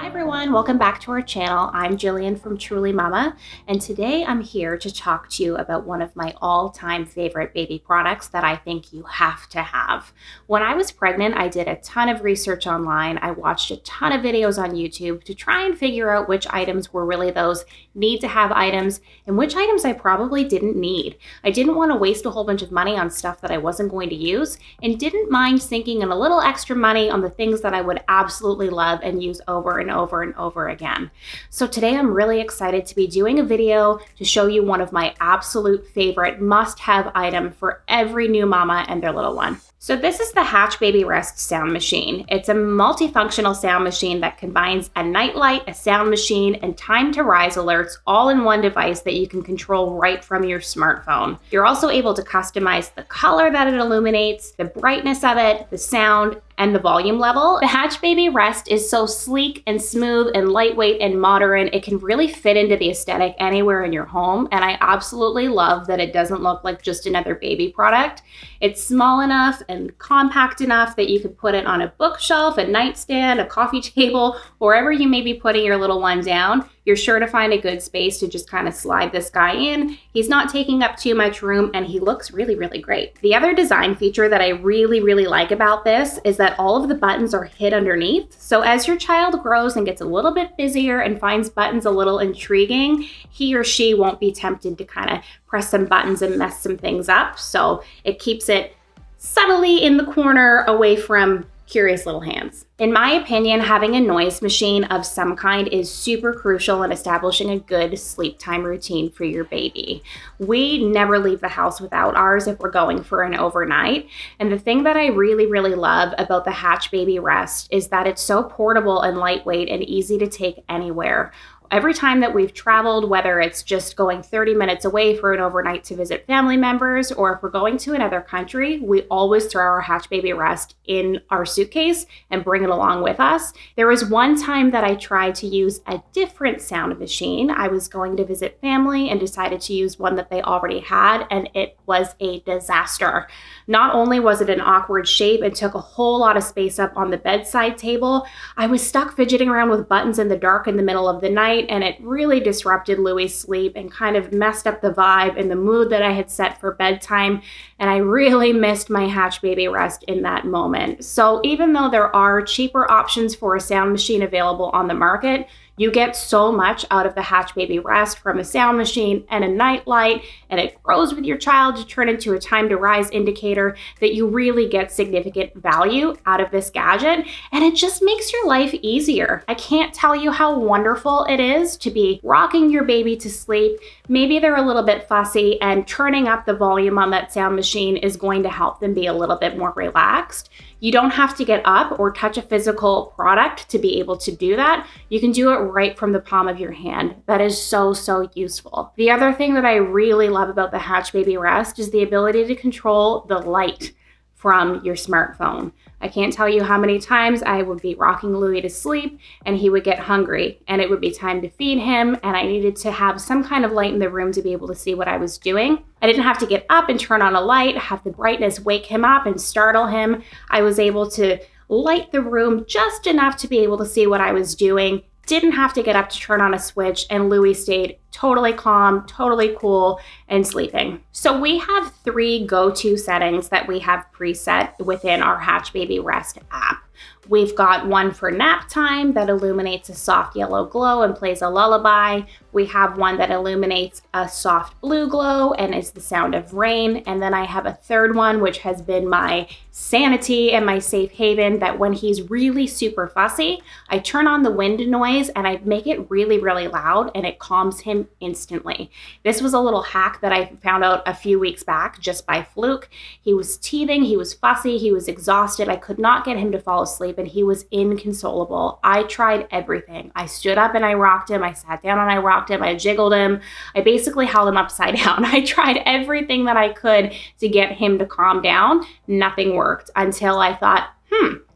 Hi everyone, welcome back to our channel. I'm Jillian from Truly Mama, and today I'm here to talk to you about one of my all-time favorite baby products that I think you have to have. When I was pregnant, I did a ton of research online. I watched a ton of videos on YouTube to try and figure out which items were really those need to have items and which items I probably didn't need. I didn't want to waste a whole bunch of money on stuff that I wasn't going to use and didn't mind sinking in a little extra money on the things that I would absolutely love and use over and over again. So today I'm really excited to be doing a video to show you one of my absolute favorite must-have item for every new mama and their little one. So this is the Hatch Baby Rest sound machine. It's a multifunctional sound machine that combines a night light, a sound machine, and time to rise alerts all in one device that you can control right from your smartphone. You're also able to customize the color that it illuminates, the brightness of it, the sound, and the volume level. The Hatch Baby Rest is so sleek and smooth and lightweight and modern. It can really fit into the aesthetic anywhere in your home, and I absolutely love that it doesn't look like just another baby product. It's small enough and compact enough that you could put it on a bookshelf, a nightstand, a coffee table, wherever you may be putting your little one down. You're sure to find a good space to just kind of slide this guy in. He's not taking up too much room, and he looks really, really great. The other design feature that I really like about this is that all of the buttons are hid underneath. So as your child grows and gets a little bit busier and finds buttons a little intriguing, he or she won't be tempted to kind of press some buttons and mess some things up. So it keeps it subtly in the corner away from curious little hands. In my opinion, having a noise machine of some kind is super crucial in establishing a good sleep time routine for your baby. We never leave the house without ours if we're going for an overnight. And the thing that I really love about the Hatch Baby Rest is that it's so portable and lightweight and easy to take anywhere. Every time that we've traveled, whether it's just going 30 minutes away for an overnight to visit family members, or if we're going to another country, we always throw our Hatch Baby Rest in our suitcase and bring it along with us. There was one time that I tried to use a different sound machine. I was going to visit family and decided to use one that they already had, and it was a disaster. Not only was it an awkward shape and took a whole lot of space up on the bedside table, I was stuck fidgeting around with buttons in the dark in the middle of the night, and it really disrupted Louie's sleep and kind of messed up the vibe and the mood that I had set for bedtime. And I really missed my Hatch Baby Rest in that moment. So even though there are cheaper options for a sound machine available on the market, you get so much out of the Hatch Baby Rest from a sound machine and a night light, and it grows with your child to turn into a time to rise indicator that you really get significant value out of this gadget, and it just makes your life easier. I can't tell you how wonderful it is to be rocking your baby to sleep. Maybe they're a little bit fussy, and turning up the volume on that sound machine is going to help them be a little bit more relaxed. You don't have to get up or touch a physical product to be able to do that. You can do it right from the palm of your hand. That is so useful. The other thing that I really love about the Hatch Baby Rest is the ability to control the light from your smartphone. I can't tell you how many times I would be rocking Louie to sleep and he would get hungry and it would be time to feed him, and I needed to have some kind of light in the room to be able to see what I was doing. I didn't have to get up and turn on a light, have the brightness wake him up and startle him. I was able to light the room just enough to be able to see what I was doing. Didn't have to get up to turn on a switch, and Louie stayed totally calm, totally cool, and sleeping. So we have 3 go-to settings that we have preset within our Hatch Baby Rest app. We've got one for nap time that illuminates a soft yellow glow and plays a lullaby. We have one that illuminates a soft blue glow and is the sound of rain. And then I have a third one, which has been my sanity and my safe haven, that when he's really super fussy, I turn on the wind noise and I make it really loud, and it calms him instantly. This was a little hack that I found out a few weeks back just by fluke. He was teething, he was fussy, he was exhausted. I could not get him to fall asleep, and he was inconsolable. I tried everything. I stood up and I rocked him. I sat down and I rocked him. I jiggled him. I basically held him upside down. I tried everything that I could to get him to calm down. Nothing worked until I thought,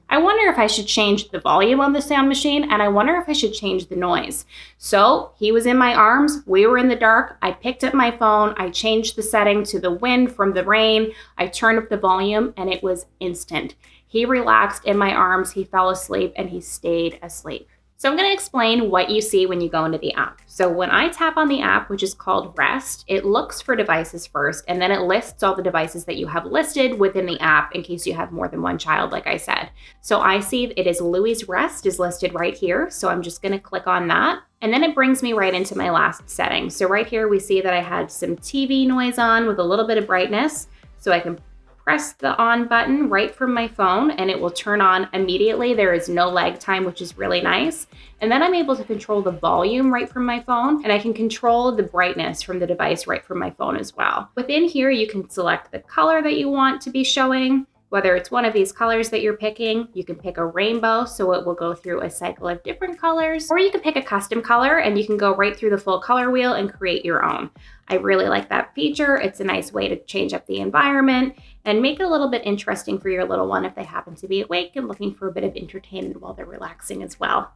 I wonder if I should change the volume on the sound machine, and I wonder if I should change the noise. So he was in my arms, we were in the dark, I picked up my phone, I changed the setting to the wind from the rain, I turned up the volume, and it was instant. He relaxed in my arms, he fell asleep, and he stayed asleep. So I'm going to explain what you see when you go into the app. So when I tap on the app, which is called Rest, it looks for devices first, and then it lists all the devices that you have listed within the app in case you have more than one child, like I said. So I see it is Louie's Rest is listed right here. So I'm just going to click on that. And then it brings me right into my last setting. So right here, we see that I had some TV noise on with a little bit of brightness. So I can press the on button right from my phone and it will turn on immediately. There is no lag time, which is really nice. And then I'm able to control the volume right from my phone, and I can control the brightness from the device right from my phone as well. Within here, you can select the color that you want to be showing. Whether it's one of these colors that you're picking, you can pick a rainbow, so it will go through a cycle of different colors, or you can pick a custom color and you can go right through the full color wheel and create your own. I really like that feature. It's a nice way to change up the environment and make it a little bit interesting for your little one if they happen to be awake and looking for a bit of entertainment while they're relaxing as well.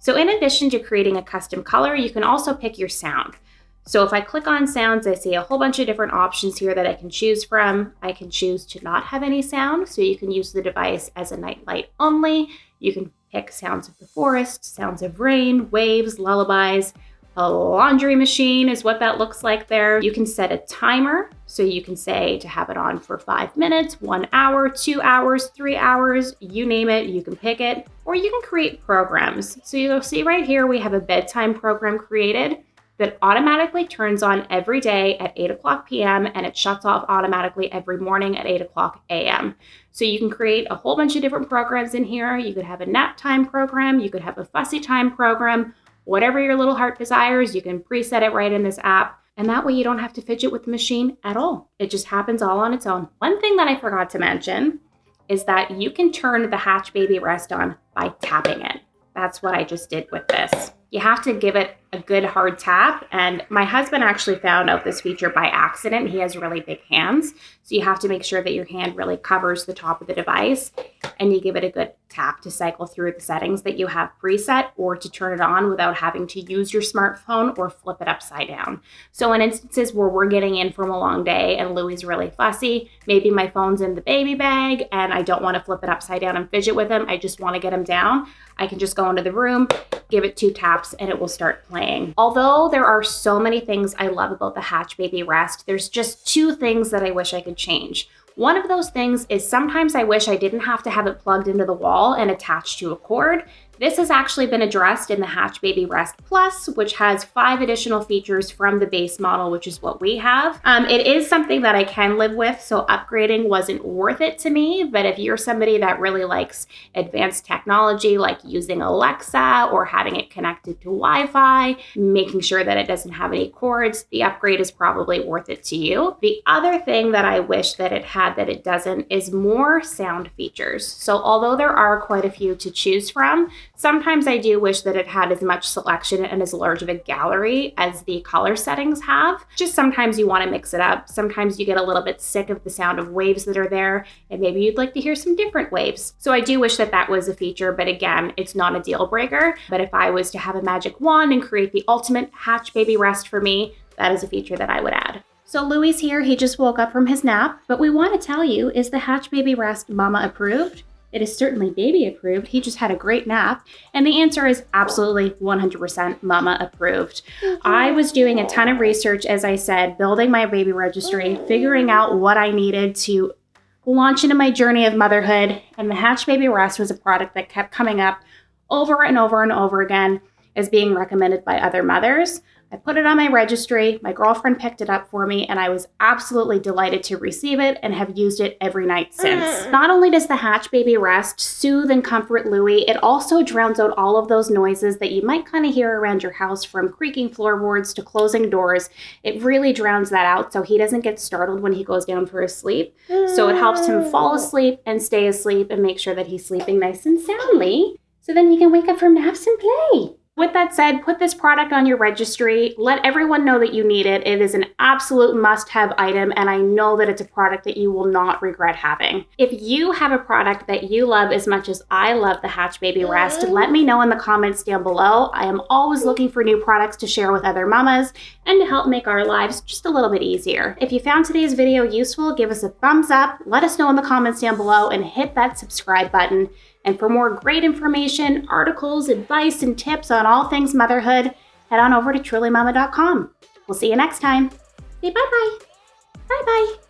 So in addition to creating a custom color, you can also pick your sound. So if I click on sounds, I see a whole bunch of different options here that I can choose from. I can choose to not have any sound, so you can use the device as a night light only. You can pick sounds of the forest, sounds of rain, waves, lullabies. A laundry machine is what that looks like there. You can set a timer, so you can say to have it on for 5 minutes, 1 hour, 2 hours, 3 hours, you name it, you can pick it. Or you can create programs. So you'll see right here, we have a bedtime program created that automatically turns on every day at 8 o'clock p.m. and it shuts off automatically every morning at 8 o'clock a.m. So you can create a whole bunch of different programs in here. You could have a nap time program, you could have a fussy time program, whatever your little heart desires, you can preset it right in this app. And that way you don't have to fidget with the machine at all. It just happens all on its own. One thing that I forgot to mention is that you can turn the Hatch Baby Rest on by tapping it. That's what I just did with this. You have to give it a good hard tap, and my husband actually found out this feature by accident. He has really big hands, so you have to make sure that your hand really covers the top of the device, and you give it a good tap to cycle through the settings that you have preset or to turn it on without having to use your smartphone or flip it upside down. So in instances where we're getting in from a long day and Louie's really fussy, maybe my phone's in the baby bag and I don't want to flip it upside down and fidget with him, I just want to get him down, I can just go into the room, give it 2 taps, and it will start playing. Although there are so many things I love about the Hatch Baby Rest, there's just 2 things that I wish I could change. One of those things is sometimes I wish I didn't have to have it plugged into the wall and attached to a cord. This has actually been addressed in the Hatch Baby Rest Plus, which has 5 additional features from the base model, which is what we have. It is something that I can live with, so upgrading wasn't worth it to me. But if you're somebody that really likes advanced technology, like using Alexa or having it connected to Wi-Fi, making sure that it doesn't have any cords, the upgrade is probably worth it to you. The other thing that I wish that it had that it doesn't is more sound features. So although there are quite a few to choose from, sometimes I do wish that it had as much selection and as large of a gallery as the color settings have. Just sometimes you want to mix it up. Sometimes you get a little bit sick of the sound of waves that are there, and maybe you'd like to hear some different waves. So I do wish that that was a feature, but again, it's not a deal breaker. But if I was to have a magic wand and create the ultimate Hatch Baby Rest for me, that is a feature that I would add. So Louie's here, he just woke up from his nap, but we want to tell you, is the Hatch Baby Rest mama approved? It is certainly baby approved. He just had a great nap. And the answer is absolutely 100% mama approved. I was doing a ton of research, as I said, building my baby registry, figuring out what I needed to launch into my journey of motherhood. And the Hatch Baby Rest was a product that kept coming up over and over and over again as being recommended by other mothers. I put it on my registry, my girlfriend picked it up for me, and I was absolutely delighted to receive it and have used it every night since. Not only does the Hatch Baby Rest soothe and comfort Louie, it also drowns out all of those noises that you might kind of hear around your house, from creaking floorboards to closing doors. It really drowns that out so he doesn't get startled when he goes down for his sleep. So it helps him fall asleep and stay asleep and make sure that he's sleeping nice and soundly, so then you can wake up from naps and play. With that said, put this product on your registry. Let everyone know that you need it. It is an absolute must-have item, and I know that it's a product that you will not regret having. If you have a product that you love as much as I love the Hatch Baby Rest, let me know in the comments down below. I am always looking for new products to share with other mamas and to help make our lives just a little bit easier. If you found today's video useful, give us a thumbs up, let us know in the comments down below, and hit that subscribe button. And for more great information, articles, advice, and tips on all things motherhood, head on over to trulymama.com. We'll see you next time. Say bye-bye. Bye-bye.